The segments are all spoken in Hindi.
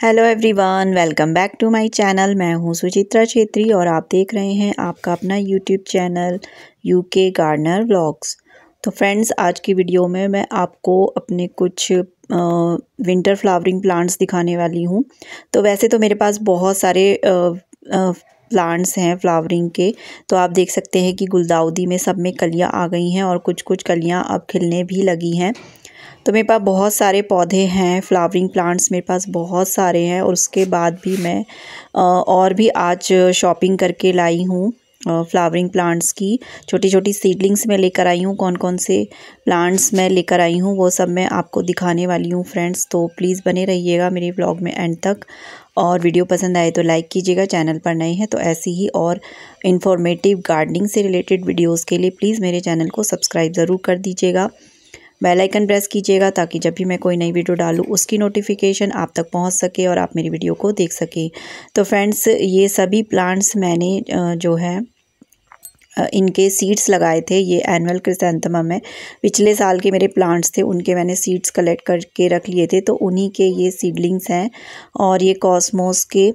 Hello everyone, welcome back to my channel. मैं हूं सुचित्रा छेत्री और आप देख रहे हैं आपका अपना YouTube channel UK gardener vlogs. तो फ्रेंड्स, आज की वीडियो में मैं आपको अपने कुछ विंटर फ्लावरिंग प्लांट्स दिखाने वाली हूं। तो वैसे तो मेरे पास बहुत सारे प्लांट्स हैं फ्लावरिंग के। तो आप देख सकते हैं कि गुलदाउदी में सब में कलियां आ गई हैं और कुछ कुछ कलियां अब खिलने भी लगी हैं। तो मेरे पास बहुत सारे पौधे हैं, फ्लावरिंग प्लांट्स मेरे पास बहुत सारे हैं। और उसके बाद भी मैं और भी आज शॉपिंग करके लाई हूँ फ्लावरिंग प्लांट्स की। छोटी छोटी सीडलिंग्स मैं लेकर आई हूँ। कौन कौन से प्लांट्स मैं लेकर आई हूँ वो सब मैं आपको दिखाने वाली हूँ फ्रेंड्स। तो प्लीज़ बने रहिएगा मेरे व्लॉग में एंड तक। और वीडियो पसंद आए तो लाइक कीजिएगा। चैनल पर नए हैं तो ऐसी ही और इन्फॉर्मेटिव गार्डनिंग से रिलेटेड वीडियोज़ के लिए प्लीज़ मेरे चैनल को सब्सक्राइब ज़रूर कर दीजिएगा। बेल आइकन प्रेस कीजिएगा ताकि जब भी मैं कोई नई वीडियो डालूँ उसकी नोटिफिकेशन आप तक पहुंच सके और आप मेरी वीडियो को देख सकें। तो फ्रेंड्स, ये सभी प्लांट्स मैंने जो है इनके सीड्स लगाए थे। ये एनुअल क्रिसैंथेमम है। पिछले साल के मेरे प्लांट्स थे, उनके मैंने सीड्स कलेक्ट करके रख लिए थे। तो उन्हीं के ये सीडलिंग्स हैं। और ये कॉस्मोस के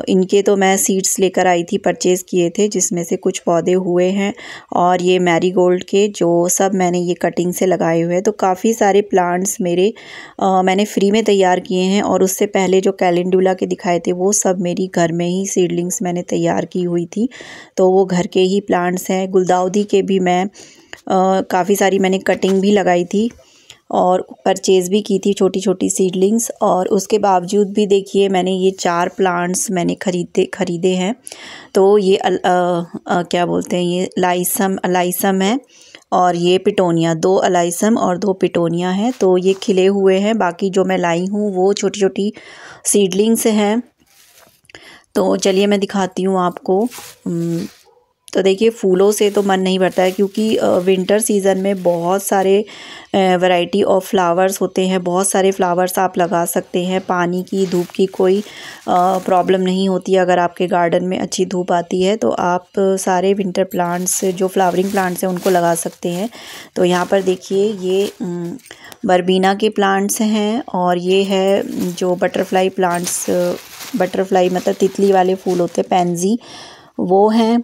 इनके तो मैं सीड्स लेकर आई थी, परचेज़ किए थे, जिसमें से कुछ पौधे हुए हैं। और ये मैरीगोल्ड के जो सब मैंने ये कटिंग से लगाए हुए हैं। तो काफ़ी सारे प्लांट्स मेरे मैंने फ्री में तैयार किए हैं। और उससे पहले जो कैलेंडुला के दिखाए थे वो सब मेरी घर में ही सीडलिंग्स मैंने तैयार की हुई थी। तो वो घर के ही प्लांट्स हैं। गुलदाउदी के भी मैं काफ़ी सारी मैंने कटिंग भी लगाई थी और परचेज़ भी की थी छोटी छोटी सीडलिंग्स। और उसके बावजूद भी देखिए मैंने ये 4 प्लांट्स मैंने ख़रीदे हैं। तो ये क्या बोलते हैं, ये अलाइसम है और ये पिटोनिया, 2 अलाइसम और 2 पिटोनिया हैं। तो ये खिले हुए हैं। बाकी जो मैं लाई हूँ वो छोटी छोटी सीडलिंग्स हैं। तो चलिए मैं दिखाती हूँ आपको। तो देखिए, फूलों से तो मन नहीं भरता है क्योंकि विंटर सीज़न में बहुत सारे वैरायटी ऑफ फ्लावर्स होते हैं। बहुत सारे फ्लावर्स आप लगा सकते हैं। पानी की, धूप की कोई प्रॉब्लम नहीं होती है। अगर आपके गार्डन में अच्छी धूप आती है तो आप सारे विंटर प्लांट्स जो फ्लावरिंग प्लांट्स हैं उनको लगा सकते हैं। तो यहाँ पर देखिए ये बरबीना के प्लांट्स हैं। और ये है जो बटरफ्लाई प्लांट्स, बटरफ्लाई मतलब तितली वाले फूल होते हैं, पैंजी, वो हैं।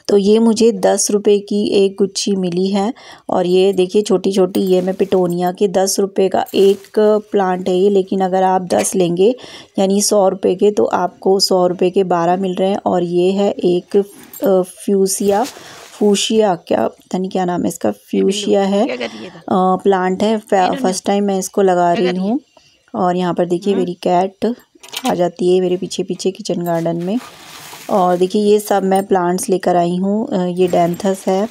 तो ये मुझे 10 रुपये की एक गुच्छी मिली है। और ये देखिए छोटी छोटी, ये मैं पिटोनिया के 10 रुपये का एक प्लांट है ये। लेकिन अगर आप 10 लेंगे यानी 100 रुपये के, तो आपको 100 रुपये के 12 मिल रहे हैं। और ये है एक फूशिया, क्या पता नहीं क्या नाम है इसका, फ्यूशिया है प्लांट है। फर्स्ट टाइम मैं इसको लगा रही हूँ। और यहाँ पर देखिए मेरी कैट आ जाती है मेरे पीछे पीछे किचन गार्डन में। और देखिए ये सब मैं प्लांट्स लेकर आई हूँ। ये डैंथस है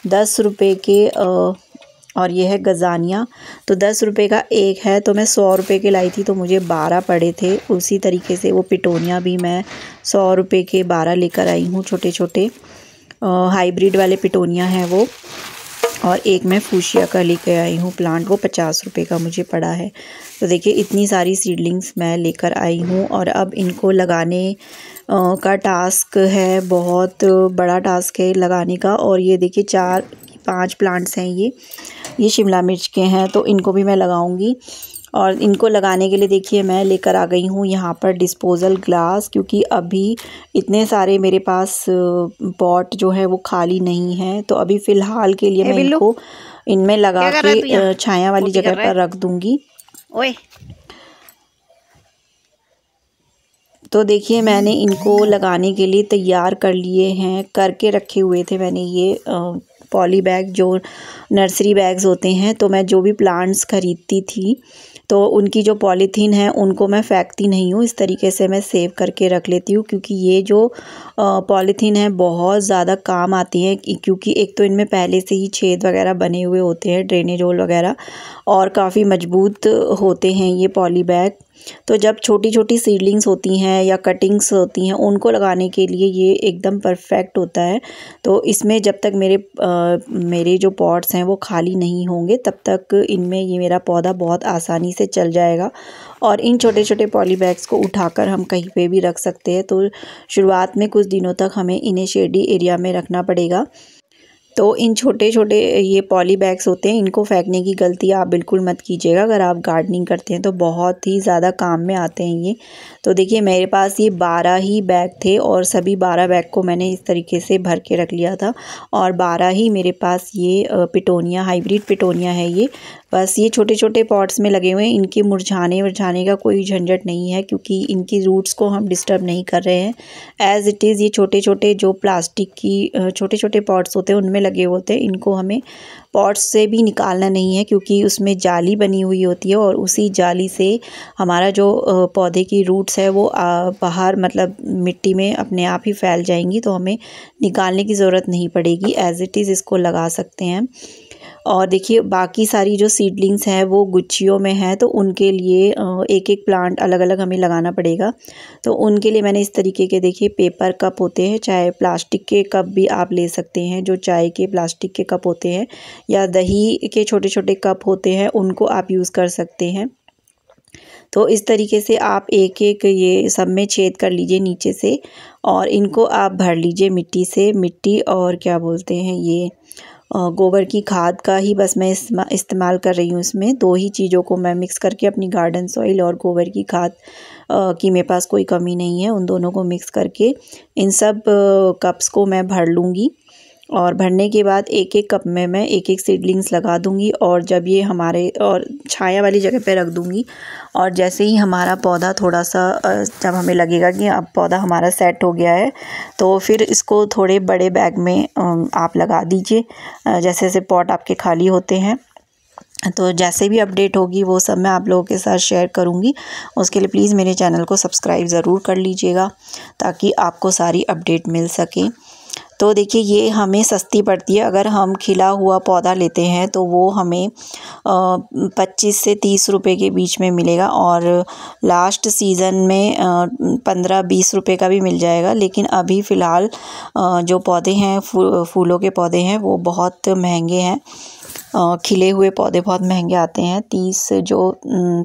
10 रुपये के। और ये है गजानिया, तो 10 रुपये का एक है। तो मैं 100 रुपये के लाई थी तो मुझे 12 पड़े थे। उसी तरीके से वो पिटोनिया भी मैं 100 रुपये के 12 लेकर आई हूँ। छोटे छोटे हाइब्रिड वाले पिटोनिया हैं वो। और एक मैं फूशिया का लेकर आई हूँ प्लांट, वो 50 रुपये का मुझे पड़ा है। तो देखिए इतनी सारी सीडलिंग्स मैं लेकर आई हूँ। और अब इनको लगाने का टास्क है, बहुत बड़ा टास्क है लगाने का। और ये देखिए 4-5 प्लांट्स हैं ये शिमला मिर्च के हैं। तो इनको भी मैं लगाऊंगी। और इनको लगाने के लिए देखिए मैं लेकर आ गई हूँ यहाँ पर डिस्पोज़ल ग्लास, क्योंकि अभी इतने सारे मेरे पास पॉट जो है वो खाली नहीं है। तो अभी फ़िलहाल के लिए मैं इनको इनमें लगा के छाया वाली जगह पर रख दूँगी। तो देखिए मैंने इनको लगाने के लिए तैयार कर लिए हैं, करके रखे हुए थे मैंने ये पॉली बैग, जो नर्सरी बैग्स होते हैं। तो मैं जो भी प्लांट्स ख़रीदती थी तो उनकी जो पॉलीथीन है उनको मैं फेंकती नहीं हूँ। इस तरीके से मैं सेव करके रख लेती हूँ, क्योंकि ये जो पॉलीथीन है बहुत ज़्यादा काम आती है। क्योंकि एक तो इनमें पहले से ही छेद वगैरह बने हुए होते हैं, ड्रेनेज होल वगैरह, और काफ़ी मजबूत होते हैं ये पॉली बैग। तो जब छोटी छोटी सीडलिंग्स होती हैं या कटिंग्स होती हैं उनको लगाने के लिए ये एकदम परफेक्ट होता है। तो इसमें जब तक मेरे जो पॉट्स हैं वो खाली नहीं होंगे तब तक इनमें ये मेरा पौधा बहुत आसानी से चल जाएगा। और इन छोटे छोटे पॉली बैग्स को उठाकर हम कहीं पे भी रख सकते हैं। तो शुरुआत में कुछ दिनों तक हमें इन्हें शेडी एरिया में रखना पड़ेगा। तो इन छोटे छोटे ये पॉली बैग्स होते हैं, इनको फेंकने की गलती आप बिल्कुल मत कीजिएगा। अगर आप गार्डनिंग करते हैं तो बहुत ही ज़्यादा काम में आते हैं ये। तो देखिए मेरे पास ये 12 ही बैग थे और सभी 12 बैग को मैंने इस तरीके से भर के रख लिया था। और 12 ही मेरे पास ये पिटोनिया, हाइब्रिड पिटोनिया है ये। बस ये छोटे छोटे पॉट्स में लगे हुए हैं, इनके मुरझाने का कोई झंझट नहीं है क्योंकि इनकी रूट्स को हम डिस्टर्ब नहीं कर रहे हैं। एज़ इट इज़ ये छोटे छोटे जो प्लास्टिक की छोटे छोटे पॉट्स होते हैं उनमें लगे होते हैं, इनको हमें पॉट्स से भी निकालना नहीं है क्योंकि उसमें जाली बनी हुई होती है और उसी जाली से हमारा जो पौधे की रूट्स है वो बाहर मतलब मिट्टी में अपने आप ही फैल जाएंगी, तो हमें निकालने की ज़रूरत नहीं पड़ेगी। एज़ इट इज़ इसको लगा सकते हैं। और देखिए बाकी सारी जो सीडलिंग्स हैं वो गुच्छियों में हैं, तो उनके लिए एक एक प्लांट अलग अलग हमें लगाना पड़ेगा। तो उनके लिए मैंने इस तरीके के देखिए पेपर कप होते हैं, चाहे प्लास्टिक के कप भी आप ले सकते हैं, जो चाय के प्लास्टिक के कप होते हैं या दही के छोटे छोटे कप होते हैं उनको आप यूज़ कर सकते हैं। तो इस तरीके से आप एक एक ये सब में छेद कर लीजिए नीचे से और इनको आप भर लीजिए मिट्टी से। मिट्टी और क्या बोलते हैं ये गोबर की खाद का ही बस मैं इस्तेमाल कर रही हूँ। इसमें 2 ही चीज़ों को मैं मिक्स करके अपनी गार्डन सॉइल और गोबर की खाद की मेरे पास कोई कमी नहीं है, उन दोनों को मिक्स करके इन सब कप्स को मैं भर लूँगी। और भरने के बाद एक एक कप में मैं एक एक सीडलिंग्स लगा दूंगी और जब ये हमारे और छाया वाली जगह पे रख दूंगी। और जैसे ही हमारा पौधा थोड़ा सा जब हमें लगेगा कि अब पौधा हमारा सेट हो गया है तो फिर इसको थोड़े बड़े बैग में आप लगा दीजिए। जैसे जैसे पॉट आपके खाली होते हैं तो जैसे भी अपडेट होगी वो सब मैं आप लोगों के साथ शेयर करूंगी। उसके लिए प्लीज़ मेरे चैनल को सब्सक्राइब ज़रूर कर लीजिएगा ताकि आपको सारी अपडेट मिल सके। तो देखिए ये हमें सस्ती पड़ती है। अगर हम खिला हुआ पौधा लेते हैं तो वो हमें 25 से 30 रुपए के बीच में मिलेगा और लास्ट सीज़न में 15-20 रुपए का भी मिल जाएगा। लेकिन अभी फ़िलहाल जो पौधे हैं फूलों के पौधे हैं वो बहुत महंगे हैं। खिले हुए पौधे बहुत महंगे आते हैं। 30 जो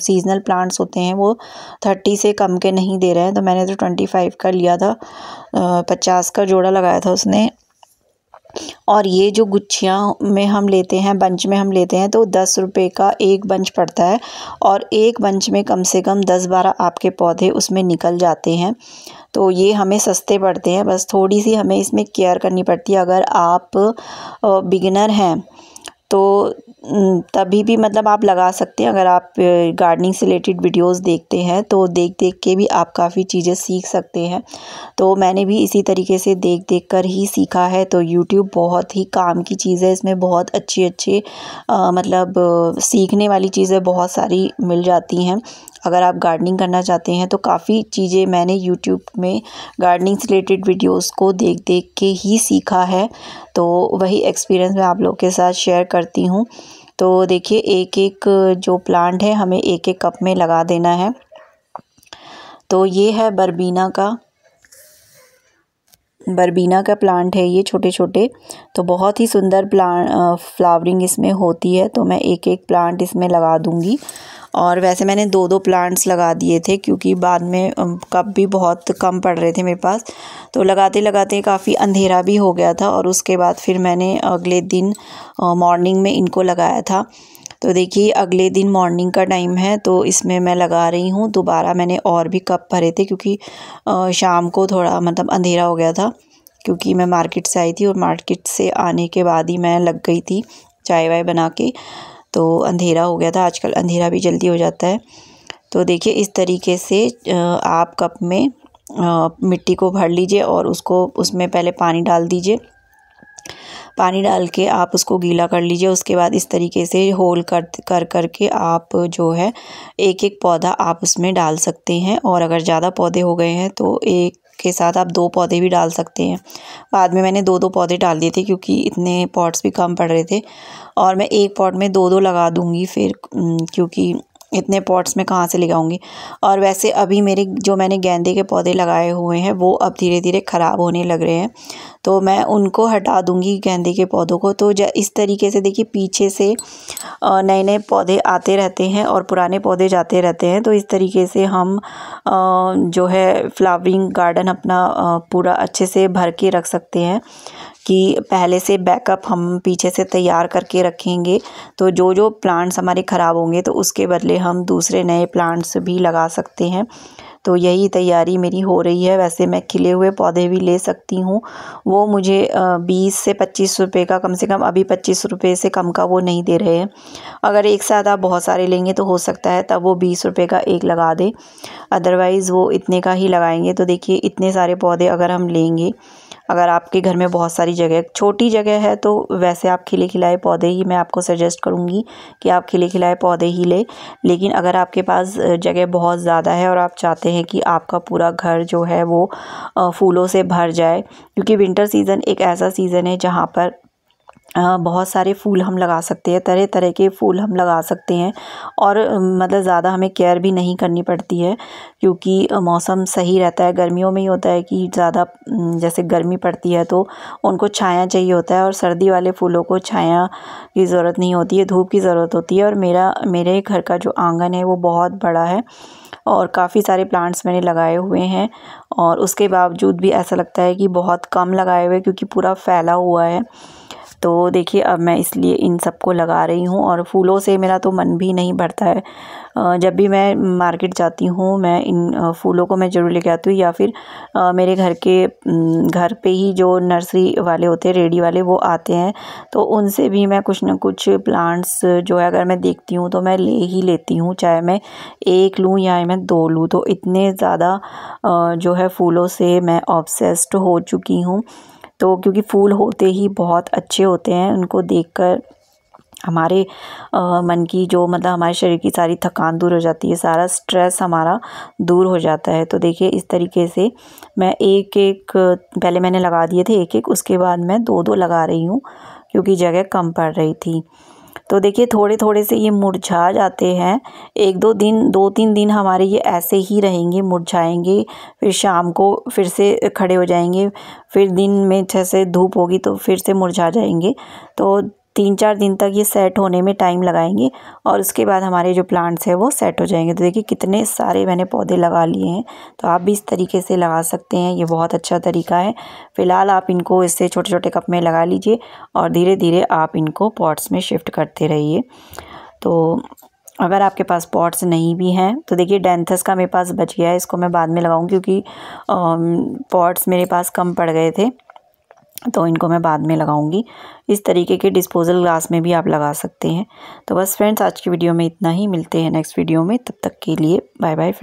सीजनल प्लांट्स होते हैं वो 30 से कम के नहीं दे रहे हैं। तो मैंने तो 25 का लिया था, 50 का जोड़ा लगाया था उसने। और ये जो गुच्छियाँ में हम लेते हैं, बंच में हम लेते हैं तो 10 रुपये का एक बंच पड़ता है और एक बंच में कम से कम 10-12 आपके पौधे उसमें निकल जाते हैं। तो ये हमें सस्ते पड़ते हैं, बस थोड़ी सी हमें इसमें केयर करनी पड़ती है। अगर आप बिगिनर हैं तो तभी भी मतलब आप लगा सकते हैं। अगर आप गार्डनिंग से रिलेटेड वीडियोस देखते हैं तो देख देख के भी आप काफ़ी चीज़ें सीख सकते हैं। तो मैंने भी इसी तरीके से देख देख कर ही सीखा है। तो यूट्यूब बहुत ही काम की चीज़ है, इसमें बहुत अच्छी मतलब सीखने वाली चीज़ें बहुत सारी मिल जाती हैं। अगर आप गार्डनिंग करना चाहते हैं तो काफ़ी चीज़ें मैंने यूट्यूब में गार्डनिंग से रिलेटेड वीडियोस को देख देख के ही सीखा है। तो वही एक्सपीरियंस मैं आप लोगों के साथ शेयर करती हूँ। तो देखिए एक एक जो प्लांट है हमें एक एक कप में लगा देना है। तो ये है बरबीना का प्लांट है ये छोटे छोटे। तो बहुत ही सुंदर फ्लावरिंग इसमें होती है। तो मैं एक एक प्लांट इसमें लगा दूंगी। और वैसे मैंने 2-2 प्लांट्स लगा दिए थे क्योंकि बाद में कप भी बहुत कम पड़ रहे थे मेरे पास। तो लगाते लगाते काफ़ी अंधेरा भी हो गया था और उसके बाद फिर मैंने अगले दिन मॉर्निंग में इनको लगाया था। तो देखिए अगले दिन मॉर्निंग का टाइम है तो इसमें मैं लगा रही हूँ। दोबारा मैंने और भी कप भरे थे क्योंकि शाम को थोड़ा मतलब अंधेरा हो गया था क्योंकि मैं मार्केट से आई थी और मार्केट से आने के बाद ही मैं लग गई थी चाय वाय बना के। तो अंधेरा हो गया था, आजकल अंधेरा भी जल्दी हो जाता है। तो देखिए इस तरीके से आप कप में मिट्टी को भर लीजिए और उसमें पहले पानी डाल दीजिए। पानी डाल के आप उसको गीला कर लीजिए। उसके बाद इस तरीके से होल कर के आप जो है एक एक पौधा आप उसमें डाल सकते हैं। और अगर ज़्यादा पौधे हो गए हैं तो एक के साथ आप 2 पौधे भी डाल सकते हैं। बाद में मैंने 2-2 पौधे डाल दिए थे क्योंकि इतने पॉट्स भी कम पड़ रहे थे। और मैं एक पॉट में 2-2 लगा दूँगी फिर क्योंकि इतने पॉट्स में कहाँ से लगाऊंगी। और वैसे अभी मैंने गेंदे के पौधे लगाए हुए हैं वो अब धीरे धीरे ख़राब होने लग रहे हैं। तो मैं उनको हटा दूँगी गेंदे के पौधों को। तो इस तरीके से देखिए पीछे से नए नए पौधे आते रहते हैं और पुराने पौधे जाते रहते हैं। तो इस तरीके से हम जो है फ्लावरिंग गार्डन अपना पूरा अच्छे से भर के रख सकते हैं कि पहले से बैकअप हम पीछे से तैयार करके रखेंगे। तो जो जो प्लांट्स हमारे ख़राब होंगे तो उसके बदले हम दूसरे नए प्लांट्स भी लगा सकते हैं। तो यही तैयारी मेरी हो रही है। वैसे मैं खिले हुए पौधे भी ले सकती हूँ, वो मुझे 20 से 25 रुपये का, कम से कम अभी 25 रुपये से कम का वो नहीं दे रहे हैं। अगर एक साथ आप बहुत सारे लेंगे तो हो सकता है तब वो 20 रुपये का एक लगा दे, अदरवाइज़ वो इतने का ही लगाएंगे। तो देखिए इतने सारे पौधे अगर हम लेंगे, अगर आपके घर में बहुत सारी जगह, छोटी जगह है तो वैसे आप खिले खिलाए पौधे ही मैं आपको सजेस्ट करूँगी कि आप खिले खिलाए पौधे ही लें। लेकिन अगर आपके पास जगह बहुत ज़्यादा है और आप चाहते हैं कि आपका पूरा घर जो है वो फूलों से भर जाए, क्योंकि विंटर सीज़न एक ऐसा सीज़न है जहाँ पर बहुत सारे फूल हम लगा सकते हैं, तरह तरह के फूल हम लगा सकते हैं और मतलब ज़्यादा हमें केयर भी नहीं करनी पड़ती है, क्योंकि मौसम सही रहता है। गर्मियों में ही होता है कि ज़्यादा जैसे गर्मी पड़ती है तो उनको छाया चाहिए होता है, और सर्दी वाले फूलों को छाया की ज़रूरत नहीं होती है, धूप की ज़रूरत होती है। और मेरे घर का जो आंगन है वो बहुत बड़ा है और काफ़ी सारे प्लांट्स मैंने लगाए हुए हैं, और उसके बावजूद भी ऐसा लगता है कि बहुत कम लगाए हुए, क्योंकि पूरा फैला हुआ है। तो देखिए अब मैं इसलिए इन सबको लगा रही हूँ, और फूलों से मेरा तो मन भी नहीं भरता है। जब भी मैं मार्केट जाती हूँ मैं इन फूलों को मैं ज़रूर लेके आती हूँ, या फिर मेरे घर पे ही जो नर्सरी वाले होते हैं, रेडी वाले, वो आते हैं, तो उनसे भी मैं कुछ ना कुछ प्लांट्स जो है अगर मैं देखती हूँ तो मैं ले ही लेती हूँ, चाहे मैं एक लूँ या मैं 2 लूँ। तो इतने ज़्यादा जो है फूलों से मैं ऑब्सेस्ड हो चुकी हूँ। तो क्योंकि फूल होते ही बहुत अच्छे होते हैं, उनको देखकर हमारे मन की जो मतलब हमारे शरीर की सारी थकान दूर हो जाती है, सारा स्ट्रेस हमारा दूर हो जाता है। तो देखिए इस तरीके से मैं एक एक, पहले मैंने लगा दिए थे एक एक, उसके बाद मैं 2-2 लगा रही हूँ क्योंकि जगह कम पड़ रही थी। तो देखिए थोड़े थोड़े से ये मुरझा जाते हैं, 1-2 दिन, 2-3 दिन हमारे ये ऐसे ही रहेंगे, मुरझाएंगे, फिर शाम को फिर से खड़े हो जाएंगे, फिर दिन में जैसे धूप होगी तो फिर से मुरझा जाएंगे। तो 3-4 दिन तक ये सेट होने में टाइम लगाएंगे, और उसके बाद हमारे जो प्लांट्स हैं वो सेट हो जाएंगे। तो देखिए कितने सारे मैंने पौधे लगा लिए हैं। तो आप भी इस तरीके से लगा सकते हैं, ये बहुत अच्छा तरीका है। फ़िलहाल आप इनको इससे छोटे छोटे कप में लगा लीजिए और धीरे धीरे आप इनको पॉट्स में शिफ्ट करते रहिए। तो अगर आपके पास पॉट्स नहीं भी हैं तो देखिए डेंथस का मेरे पास बच गया है, इसको मैं बाद में लगाऊंगी, क्योंकि पॉट्स मेरे पास कम पड़ गए थे, तो इनको मैं बाद में लगाऊंगी। इस तरीके के डिस्पोजल ग्लास में भी आप लगा सकते हैं। तो बस फ्रेंड्स आज की वीडियो में इतना ही, मिलते हैं नेक्स्ट वीडियो में, तब तक के लिए बाय बाय फ्रेंड्स।